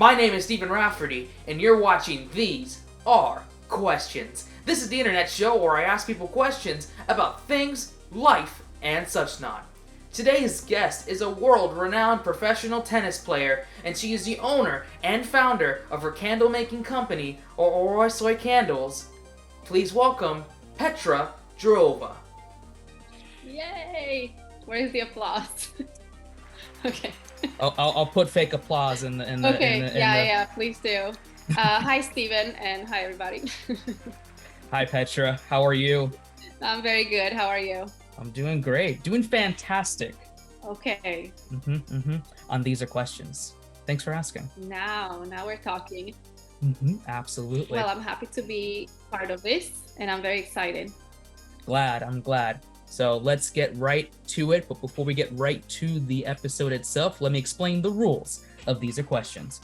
My name is Stephen Rafferty, and you're watching These Are Questions. This is the internet show where I ask people questions about things, life, and such not. Today's guest is a world-renowned professional tennis player, and she is the owner and founder of her candle-making company, or Soy Candles. Please welcome Petra Jurova. Yay! Where's the applause? Okay. I'll put fake applause in the. Yeah, please do. Hi, Stephen, and hi, everybody. Hi, Petra. How are you? I'm very good. How are you? I'm doing great. Doing fantastic. Okay. On These Are Questions. Thanks for asking. Now we're talking. Absolutely. Well, I'm happy to be part of this, and I'm very excited. I'm glad. So let's get right to it. But before we get right to the episode itself, let me explain the rules of These Are Questions.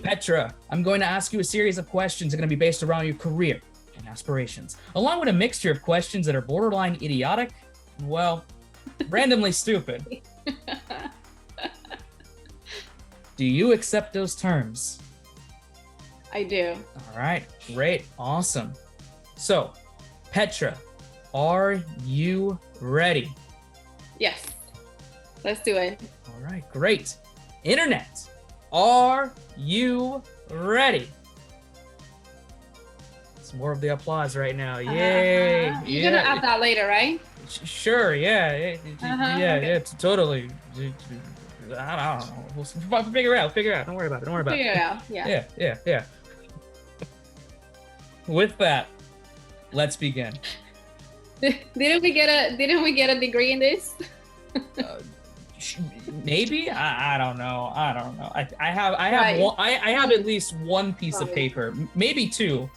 Petra, I'm going to ask you a series of questions that are going to be based around your career and aspirations, along with a mixture of questions that are borderline idiotic, well, randomly stupid. Do you accept those terms? I do. All right, great, awesome. So, Petra, are you ready? Yes. Let's do it. All right, great. Internet, are you ready? It's more of the applause right now. Yay! You're gonna add that later, right? Sure. Yeah. Okay. Totally. I don't know. We'll figure it out. Don't worry about it. Figure it out. Yeah. Yeah. With that, let's begin. Didn't we get a degree in this? Maybe I don't know. I have Right. I have at least one piece of paper, maybe two.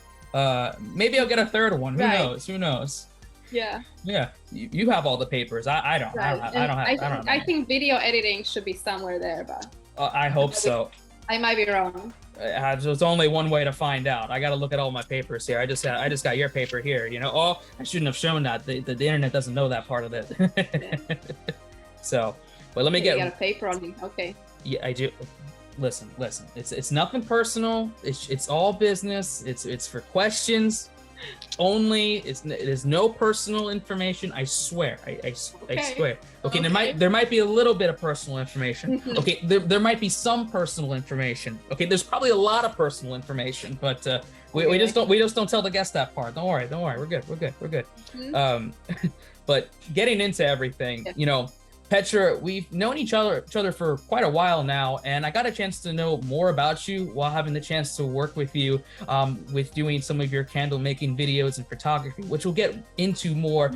Maybe I'll get a third one. Who knows? Yeah. Yeah. You have all the papers. I don't. Right. I don't know. I think video editing should be somewhere there, but I hope so. I might be wrong. There's only one way to find out. I got to look at all my papers here. I just got your paper here. Oh, I shouldn't have shown that. The internet doesn't know that part of it. So, but let me get. You got a paper on me. Okay. Yeah, I do. Listen. It's nothing personal. It's all business. It's for questions only. There's no personal information. I swear. I swear. Okay. There might be a little bit of personal information. Okay. There might be some personal information. Okay. There's probably a lot of personal information, but we just don't tell the guests that part. Don't worry. We're good. But getting into everything, Petra, we've known each other for quite a while now, and I got a chance to know more about you while having the chance to work with you with doing some of your candle making videos and photography, which we'll get into more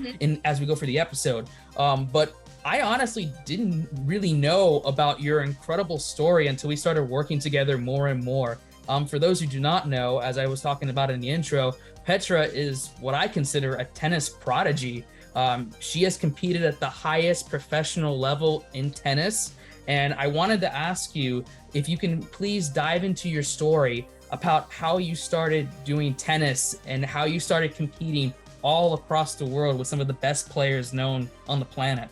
as we go through the episode. But I honestly didn't really know about your incredible story until we started working together more and more. For those who do not know, as I was talking about in the intro, Petra is what I consider a tennis prodigy. She has competed at the highest professional level in tennis, and I wanted to ask you if you can please dive into your story about how you started doing tennis and how you started competing all across the world with some of the best players known on the planet.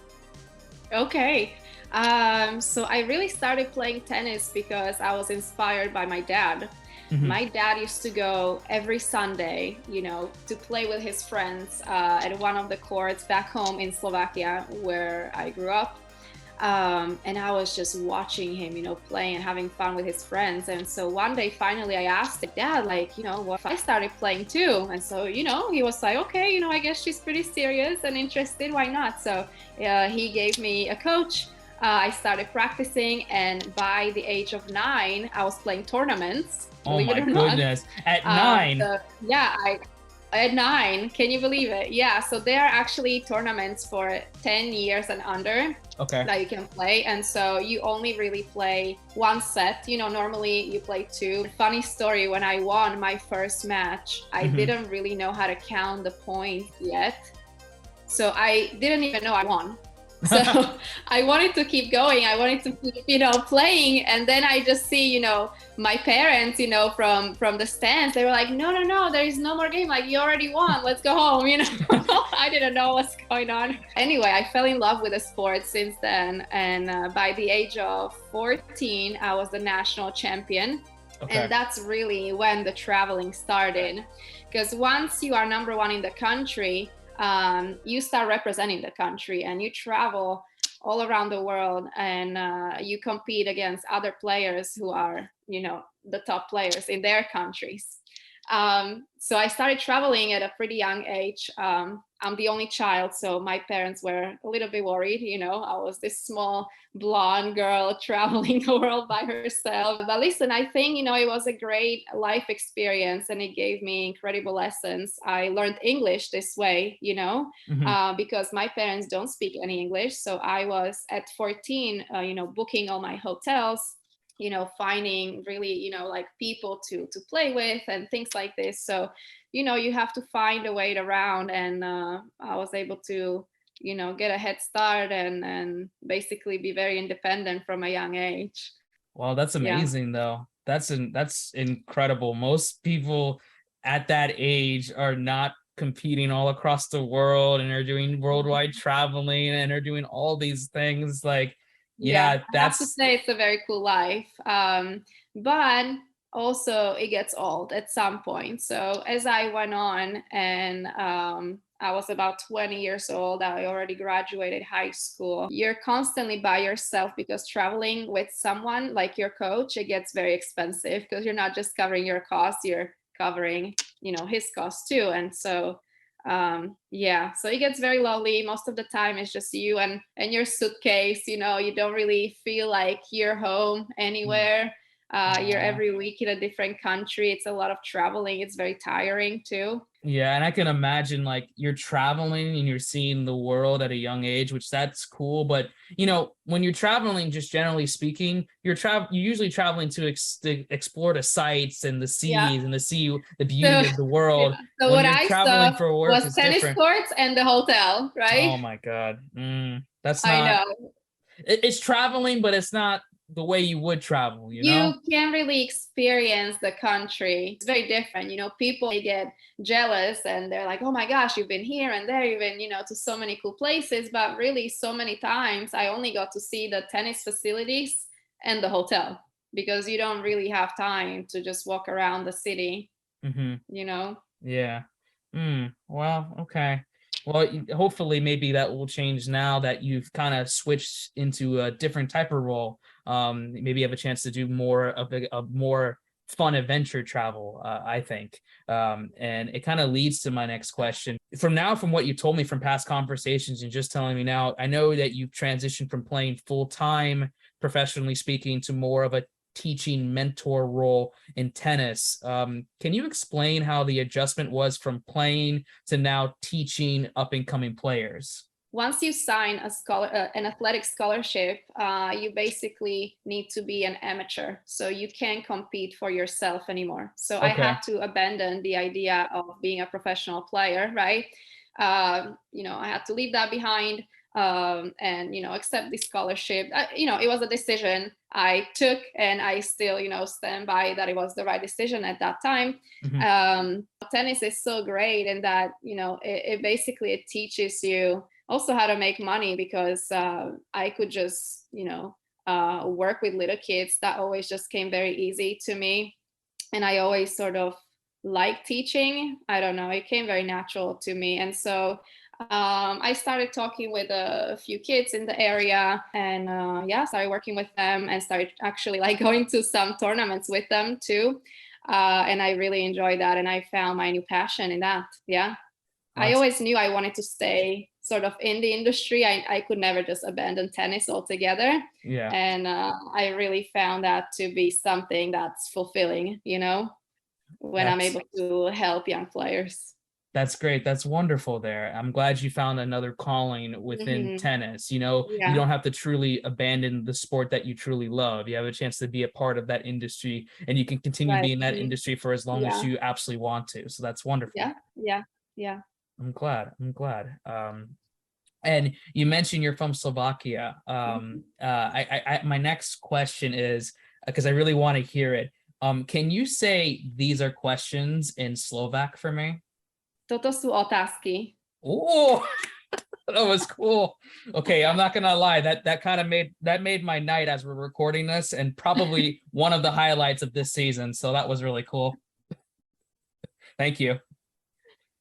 Okay. So I really started playing tennis because I was inspired by my dad. My dad used to go every Sunday, to play with his friends at one of the courts back home in Slovakia, where I grew up. And I was just watching him, playing and having fun with his friends. And so one day, finally, I asked Dad, what if I started playing too? And so, he was like, okay, I guess she's pretty serious and interested. Why not? So he gave me a coach. I started practicing, and by the age of 9, I was playing tournaments. Oh my goodness! At 9? At 9. Can you believe it? Yeah. So there are actually tournaments for 10 years and under that you can play, and so you only really play one set. Normally you play 2. Funny story: when I won my first match, I didn't really know how to count the points yet, so I didn't even know I won. So I wanted to keep going. I wanted to keep, playing. And then I just see, my parents, from the stands, they were like, no, there is no more game. Like, you already won. Let's go home. I didn't know what's going on. Anyway, I fell in love with the sport since then. And by the age of 14, I was the national champion. And that's really when the traveling started. Because once you are number one in the country, you start representing the country and you travel all around the world, and you compete against other players who are, the top players in their countries. So I started traveling at a pretty young age. I'm the only child, so my parents were a little bit worried. I was this small blonde girl traveling the world by herself. But listen, I think, it was a great life experience, and it gave me incredible lessons. I learned English this way, because my parents don't speak any English. So I was at 14, booking all my hotels, finding really, like people to play with and things like this. So, you have to find a way around, and I was able to, get a head start and basically be very independent from a young age. Well, that's amazing though. That's incredible. Most people at that age are not competing all across the world and are doing worldwide traveling and are doing all these things. Like, I have to say it's a very cool life. But also it gets old at some point. So as I went on, and I was about 20 years old, I already graduated high school. You're constantly by yourself, because traveling with someone like your coach, it gets very expensive, because you're not just covering your costs, you're covering, his costs too. And so so it gets very lonely. Most of the time it's just you and your suitcase. You don't really feel like you're home anywhere. You're every week in a different country. It's a lot of traveling. It's very tiring too. Yeah, and I can imagine, like, you're traveling and you're seeing the world at a young age, which that's cool. But when you're traveling, just generally speaking, you're usually traveling to explore the sights and the seas and the beauty of the world. So when what you're I traveling saw for work, was tennis different. courts and the hotel, right? Oh my God, that's not. I know. It's traveling, but it's not the way you would travel, You can't really experience the country. It's very different. People, they get jealous and they're like, oh my gosh, you've been here and there, you've been, to so many cool places. But really, so many times I only got to see the tennis facilities and the hotel, because you don't really have time to just walk around the city, Yeah. Well, okay. Well, hopefully maybe that will change now that you've kind of switched into a different type of role. Maybe you have a chance to do more of a more fun adventure travel, I think. And it kind of leads to my next question. From what you told me from past conversations and just telling me now, I know that you've transitioned from playing full-time, professionally speaking, to more of a teaching mentor role in tennis. Can you explain how the adjustment was from playing to now teaching up-and-coming players? Once you sign an athletic scholarship, you basically need to be an amateur. So you can't compete for yourself anymore. So I had to abandon the idea of being a professional player, right? I had to leave that behind. And accept the scholarship. It was a decision I took, and I still stand by that it was the right decision at that time. Tennis is so great in that it basically it teaches you also how to make money, because I could just work with little kids. That always just came very easy to me, and I always sort of liked teaching. I don't know, it came very natural to me. And so I started talking with a few kids in the area, and started working with them, and started actually going to some tournaments with them too. And I really enjoyed that, and I found my new passion in that. I always knew I wanted to stay sort of in the industry. I could never just abandon tennis altogether. And I really found that to be something that's fulfilling, when I'm able to help young players. That's great. That's wonderful there. I'm glad you found another calling within tennis. You don't have to truly abandon the sport that you truly love. You have a chance to be a part of that industry, and you can continue being in that industry for as long as you absolutely want to. So that's wonderful. Yeah. I'm glad. And you mentioned you're from Slovakia. My next question is, because I really want to hear it. Can you say these are questions in Slovak for me? Toto sú otázky. Oh, That was cool. Okay, I'm not gonna lie. That kind of made my night as we're recording this, and probably one of the highlights of this season. So that was really cool. Thank you.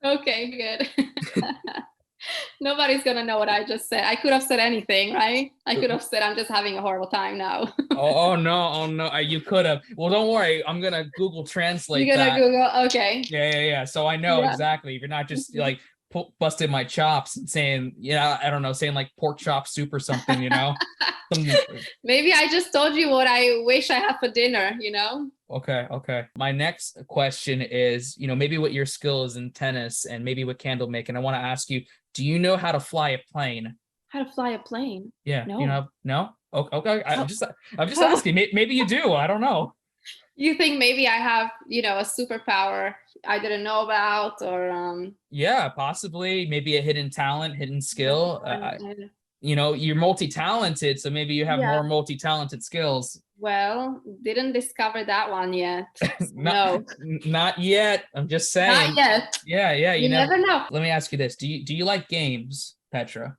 Okay, good. Nobody's gonna know what I just said. I could have said anything, right? I could have said I'm just having a horrible time now. Oh no! You could have. Well, don't worry. I'm gonna Google Translate You're gonna that. Google, okay. Yeah. So I know exactly. You're not just like busted my chops and saying, I don't know, saying like pork chop soup or something. Maybe I just told you what I wish I had for dinner. Okay. My next question is, maybe what your skill is in tennis and maybe with candle making. I want to ask you, do you know how to fly a plane? How to fly a plane? Yeah. No. No? Okay. I'm just asking. Maybe you do. I don't know. You think maybe I have, a superpower I didn't know about, or Yeah, possibly. Maybe a hidden talent, hidden skill. You're multi-talented, so maybe you have more multi-talented skills. Well, didn't discover that one yet. No. Not yet. I'm just saying. Not yet. Yeah. You never know. Let me ask you this. Do you like games, Petra?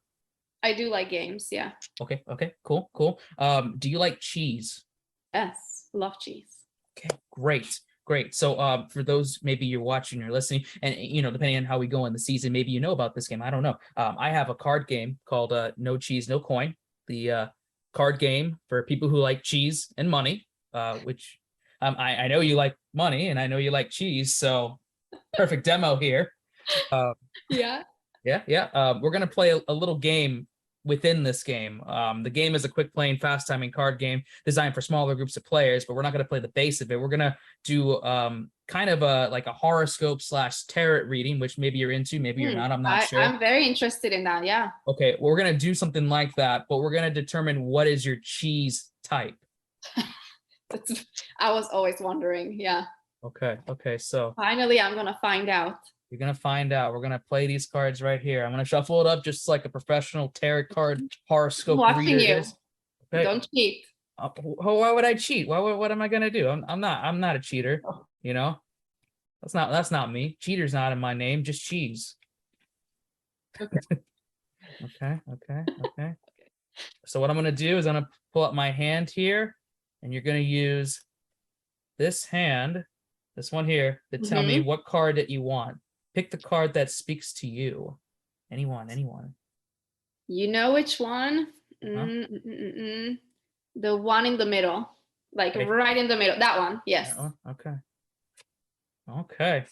I do like games, yeah. Okay, cool. Do you like cheese? Yes, love cheese. Okay, great. So for those, maybe you're watching or listening, and depending on how we go in the season, maybe you know about this game. I don't know. I have a card game called No Cheese, No Coin. The card game for people who like cheese and money, which I know you like money and I know you like cheese, so perfect demo here. Yeah. We're gonna play a little game within this game. The game is a quick playing, fast timing card game designed for smaller groups of players, but we're not going to play the base of it. We're going to do kind of like a horoscope / tarot reading, which maybe you're into, maybe you're not. I'm not sure. I'm very interested in that. Yeah. Okay. We're going to do something like that, but we're going to determine what is your cheese type. I was always wondering. Yeah. Okay. So finally, I'm going to find out. You're going to find out. We're going to play these cards right here. I'm going to shuffle it up just like a professional tarot card horoscope reader is. Okay. Don't cheat. Why would I cheat? What am I going to do? I'm not a cheater. That's not me. Cheater's not in my name, just cheese. Okay. Okay. So what I'm going to do is I'm going to pull up my hand here, and you're going to use this hand, this one here, to tell me what card that you want. Pick the card that speaks to you. Anyone. You know which one? Huh? The one in the middle. Like right in the middle. That one. Yes. Okay.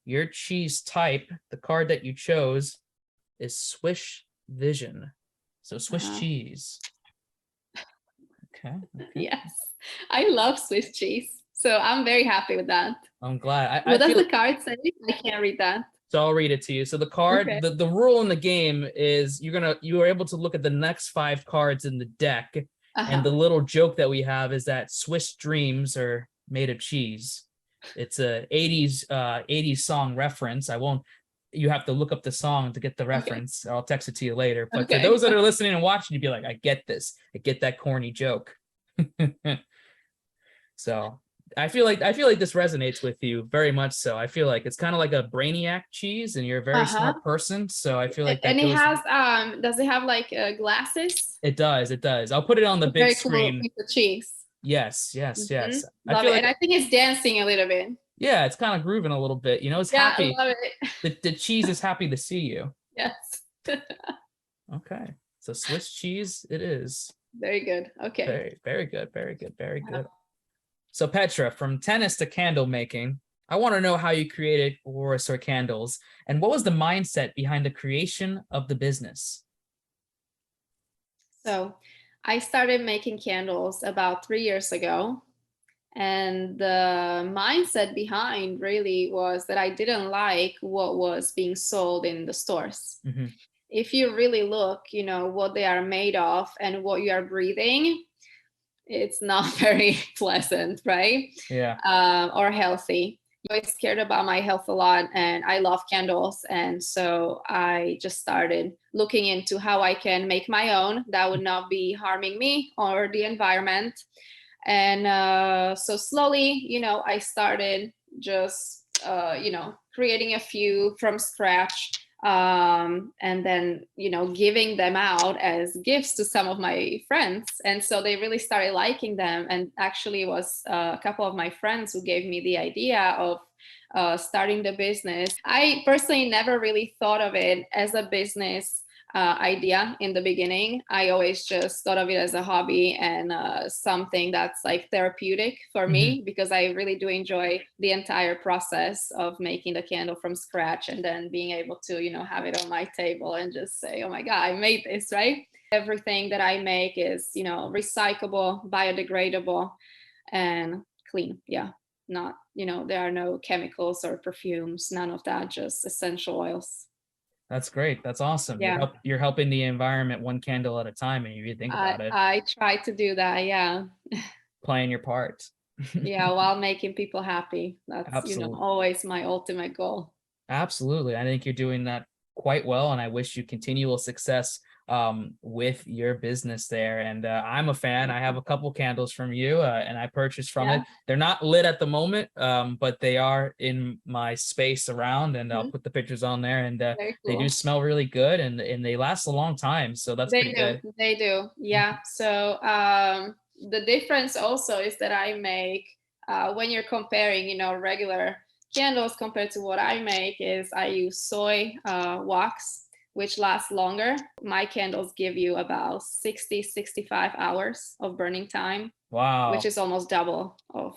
Your cheese type, the card that you chose, is Swish Vision. So Swiss cheese. Okay. Yes. I love Swiss cheese. So I'm very happy with that. I'm glad. What does the card say? I can't read that. So I'll read it to you. So the card, the rule in the game is you are able to look at the next 5 cards in the deck. And the little joke that we have is that Swiss dreams are made of cheese. It's a 80s song reference. You have to look up the song to get the reference. I'll text it to you later. But for those that are listening and watching, you'd be like, I get this. I get that corny joke. So I feel like this resonates with you very much so. I feel like it's kind of like a brainiac cheese, and you're a very smart person. So I feel like that. And it has does it have like glasses? It does. I'll put it on the big screen. Piece of cheese. Yes. Love it. And I think it's dancing a little bit. Yeah, it's kind of grooving a little bit. It's happy. I love it. The cheese is happy to see you. Yes. Okay. So Swiss cheese it is. Very good. Okay. Very good. So Petra, from tennis to candle making, I want to know how you created Horace or Candles, and what was the mindset behind the creation of the business? So I started making candles about 3 years ago. And the mindset behind really was that I didn't like what was being sold in the stores. If you really look, what they are made of and what you are breathing, it's not very pleasant, right? Yeah. Or healthy. I was scared about my health a lot, and I love candles. And so I just started looking into how I can make my own that would not be harming me or the environment. And so slowly, I started just, creating a few from scratch. and then, giving them out as gifts to some of my friends. And so they really started liking them. And actually it was a couple of my friends who gave me the idea of starting the business. I personally never really thought of it as a business idea in the beginning. I always just thought of it as a hobby and something that's like therapeutic for me, because I really do enjoy the entire process of making the candle from scratch and then being able to, have it on my table and just say, oh my God, I made this, right? Everything that I make is, recyclable, biodegradable, and clean. Yeah. Not, there are no chemicals or perfumes, none of that, just essential oils. That's great. That's awesome. Yeah. You're helping the environment one candle at a time, and if you think about it. I try to do that, yeah. Playing your part. Yeah, while making people happy. That's, Absolutely. always my ultimate goal. Absolutely. I think you're doing that quite well, and I wish you continual success with your business there. And I'm a fan. I have a couple candles from you, and I purchased from it. They're not lit at the moment, but they are in my space around, and I'll put the pictures on there. And cool. They do smell really good, and they last a long time. So that's pretty good. They do. Yeah. So the difference also is that I make, when you're comparing, regular candles compared to what I make, is I use soy wax, which lasts longer. My candles give you about 65 hours of burning time. Wow. Which is almost double of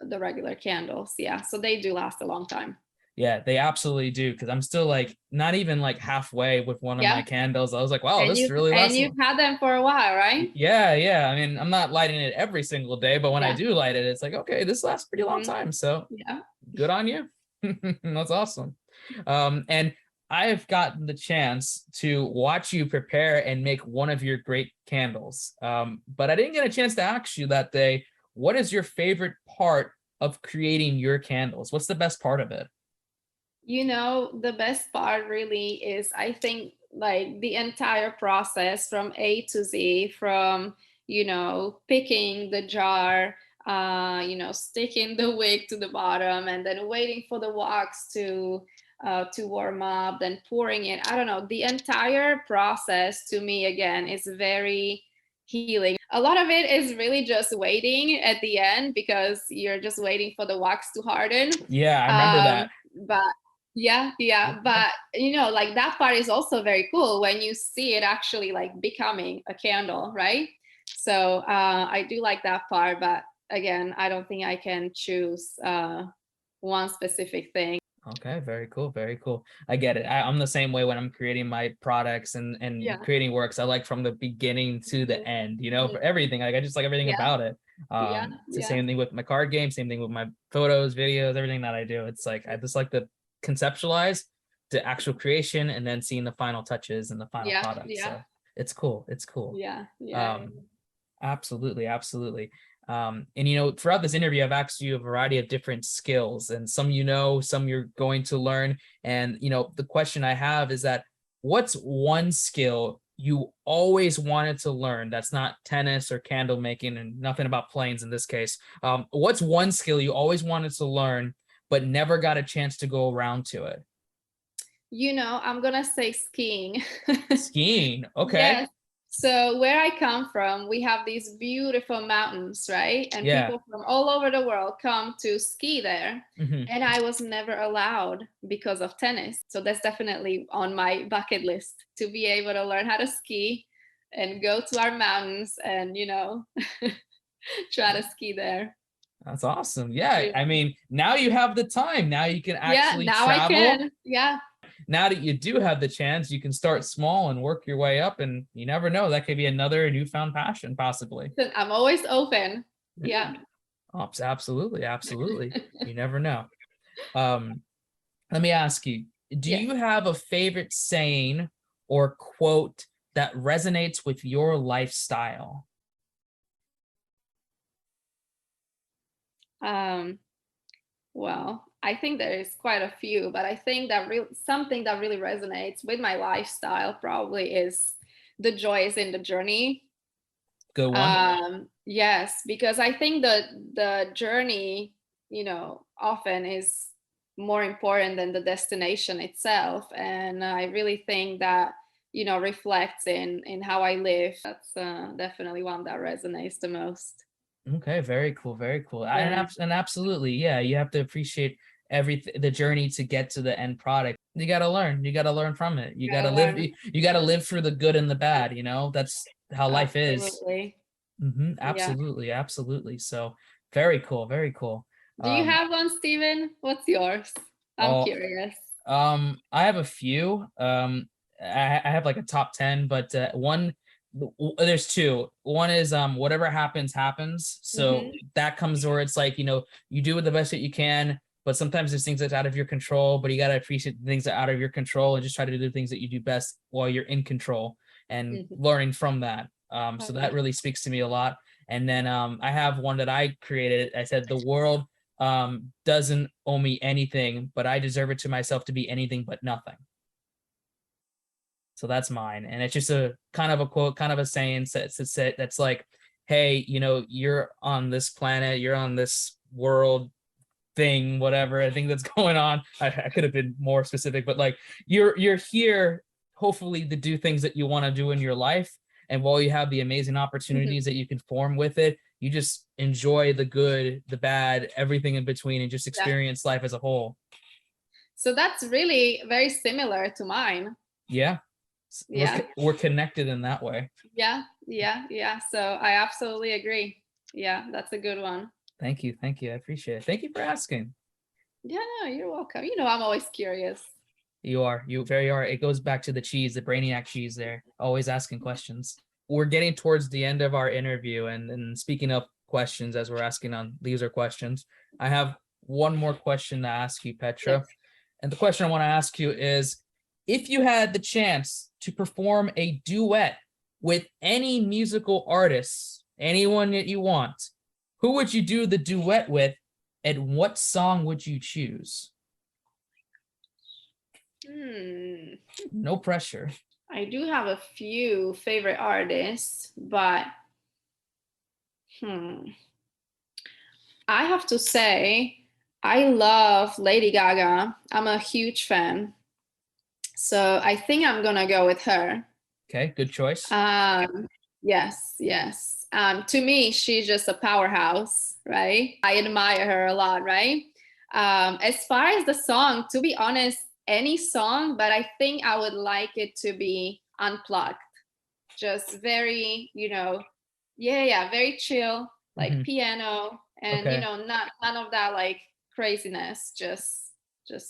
the regular candles. Yeah. So they do last a long time. Yeah, they absolutely do. Because I'm still like not even like halfway with one of my candles. I was like, wow, this really lasts. And you've had them for a while, right? Yeah. I mean, I'm not lighting it every single day, but when I do light it, it's like, okay, this lasts pretty long time. So good on you. That's awesome. And I've gotten the chance to watch you prepare and make one of your great candles. But I didn't get a chance to ask you that day, what is your favorite part of creating your candles? What's the best part of it? The best part really is, I think, like the entire process from A to Z, from, picking the jar, sticking the wick to the bottom and then waiting for the wax to warm up, then pouring it. I don't know. The entire process to me, again, is very healing. A lot of it is really just waiting at the end because you're just waiting for the wax to harden. Yeah, I remember that. But but like that part is also very cool when you see it actually like becoming a candle, right? So I do like that part, but again, I don't think I can choose one specific thing. Okay, very cool, very cool. I get it. I'm the same way when I'm creating my products and creating works. I like from the beginning to the end, for everything. Like I just like everything about it. It's the same thing with my card game, same thing with my photos, videos, everything that I do. It's like I just like to conceptualize the actual creation and then seeing the final touches and the final product. So it's cool. It's cool. Absolutely. And throughout this interview, I've asked you a variety of different skills, and some some you're going to learn. And the question I have is that what's one skill you always wanted to learn that's not tennis or candle making and nothing about planes in this case? What's one skill you always wanted to learn but never got a chance to go around to it? I'm gonna say skiing. Skiing, okay. Yes. So where I come from, we have these beautiful mountains, right? And people from all over the world come to ski there. And I was never allowed because of tennis. So that's definitely on my bucket list, to be able to learn how to ski and go to our mountains and, try to ski there. That's awesome. Yeah. I mean, now you have the time. Now you can actually now travel. I can. Yeah. Now that you do have the chance, you can start small and work your way up, and you never know, that could be another newfound passion possibly. I'm always open. Yeah. Absolutely. You never know. Let me ask you, do you have a favorite saying or quote that resonates with your lifestyle? Well, I think there is quite a few, but I think that something that really resonates with my lifestyle probably is the joy is in the journey. Good one. Yes, because I think the journey, often is more important than the destination itself. And I really think that, you know, reflects in how I live. That's definitely one that resonates the most. Okay, very cool, very cool. Yeah. And absolutely, yeah, you have to appreciate the journey to get to the end product. You got to learn. You got to learn from it. You got to live. You got to live through the good and the bad. You know, that's how life is. Absolutely. Absolutely, yeah. Absolutely. So very cool, very cool. Do you have one, Steven? What's yours? I'm curious. I have a few. I have like a top 10, but there's two. One is whatever happens happens. So that comes where it's like, you know, you do the best that you can, but sometimes there's things that's out of your control, but you got to appreciate the things that are out of your control and just try to do the things that you do best while you're in control and learning from that. So that really speaks to me a lot. And then I have one that I created. I said the world doesn't owe me anything, but I deserve it to myself to be anything but nothing. So that's mine. And it's just a kind of a quote, kind of a saying that's like, hey, you know, you're on this planet, you're on this world thing, whatever I think that's going on. I could have been more specific, but like you're here hopefully to do things that you want to do in your life. And while you have the amazing opportunities that you can form with it, you just enjoy the good, the bad, everything in between, and just experience life as a whole. So that's really very similar to mine. Yeah. We're connected in that way. Yeah. So I absolutely agree. Yeah, that's a good one. Thank you. I appreciate it. Thank you for asking. Yeah, no, you're welcome. You know, I'm always curious. You very are. It goes back to the cheese, the brainiac cheese there, always asking questions. We're getting towards the end of our interview, and speaking of questions, as we're asking on these are questions, I have one more question to ask you, Petra. Yes. And the question I want to ask you is, if you had the chance to perform a duet with any musical artist, anyone that you want, who would you do the duet with, and what song would you choose? No pressure. I do have a few favorite artists, but I have to say, I love Lady Gaga. I'm a huge fan. So I think I'm gonna go with her. Okay, good choice. Yes. To me, she's just a powerhouse, right? I admire her a lot, right? As far as the song, to be honest, any song, but I think I would like it to be unplugged. Just very, you know, very chill, like piano, and you know, none of that like craziness, just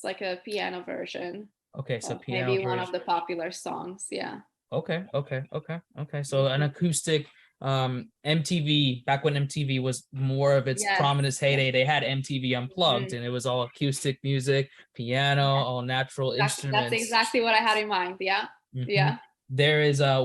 like a piano version. Okay, so piano maybe one of the popular songs, yeah. Okay. So an acoustic MTV, back when MTV was more of its prominent heyday, they had MTV Unplugged, and it was all acoustic music, piano, all natural instruments. That's exactly what I had in mind. Yeah. There's a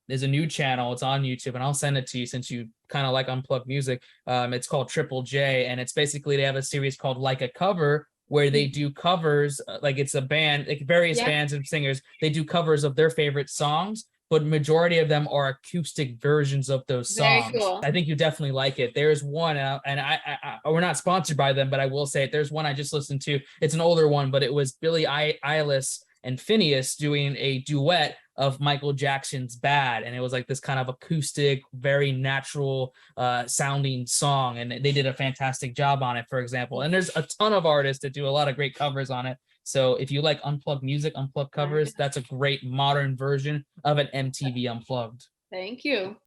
new channel, it's on YouTube, and I'll send it to you since you kind of like unplugged music. It's called Triple J, and it's basically, they have a series called Like a Cover, where they do covers, like it's a band, like various bands and singers, they do covers of their favorite songs, but majority of them are acoustic versions of those songs. Very cool. I think you definitely like it. There's one, and I we're not sponsored by them, but I will say it. There's one I just listened to. It's an older one, but it was Billie Eilish and Phineas doing a duet of Michael Jackson's Bad, and it was like this kind of acoustic, very natural sounding song, and they did a fantastic job on it, for example. And there's a ton of artists that do a lot of great covers on it. So if you like unplugged music, unplugged covers, that's a great modern version of an MTV Unplugged. Thank you.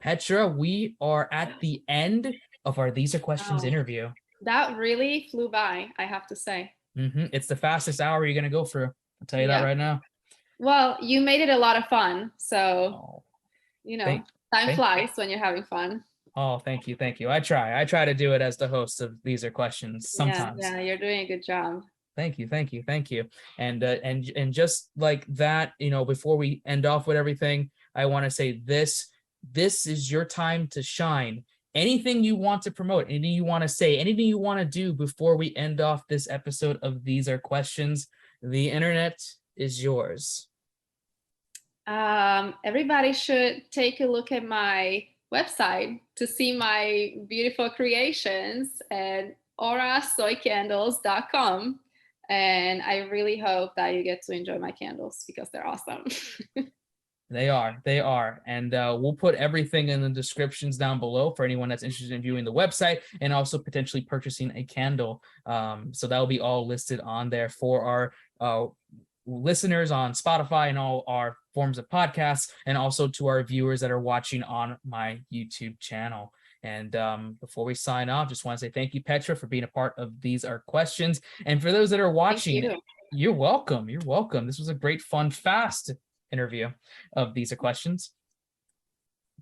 Petra, we are at the end of our These Are Questions interview. That really flew by, I have to say. It's the fastest hour you're going to go through. I'll tell you that right now. Well, you made it a lot of fun. So, you know, time flies when you're having fun. Oh, thank you. I try to do it as the host of These Are Questions sometimes. Yeah, you're doing a good job. Thank you. And just like that, you know, before we end off with everything, I want to say this is your time to shine. Anything you want to promote, anything you want to say, anything you want to do before we end off this episode of These Are Questions, the internet is yours. Everybody should take a look at my website to see my beautiful creations at aurasoycandles.com. And I really hope that you get to enjoy my candles because they're awesome. They are. And we'll put everything in the descriptions down below for anyone that's interested in viewing the website and also potentially purchasing a candle. So that will be all listed on there for our listeners on Spotify and all our forms of podcasts, and also to our viewers that are watching on my YouTube channel. And before we sign off, just want to say thank you, Petra, for being a part of These Are Questions. And for those that are watching, you're welcome. You're welcome. This was a great, fun, fast interview of These Are Questions.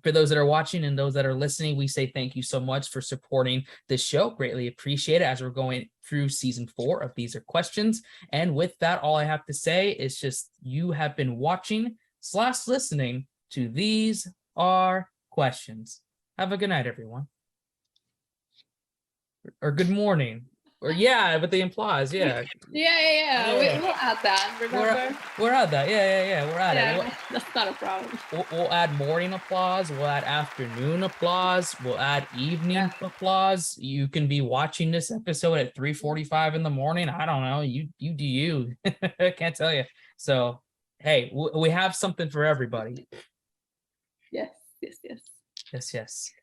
For those that are watching and those that are listening, we say thank you so much for supporting this show. Greatly appreciate it as we're going through season 4 of These Are Questions. And with that, all I have to say is just you have been watching / listening to These Are Questions. Have a good night, everyone. Or good morning. Or yeah, but the implies, yeah. Yeah. We'll add that, remember? We're at that, yeah. We're at it. That's not a problem. We'll add morning applause. We'll add afternoon applause. We'll add evening applause. You can be watching this episode at 3:45 in the morning. I don't know. You do you. Can't tell you. So, hey, we have something for everybody. Yes. Yes.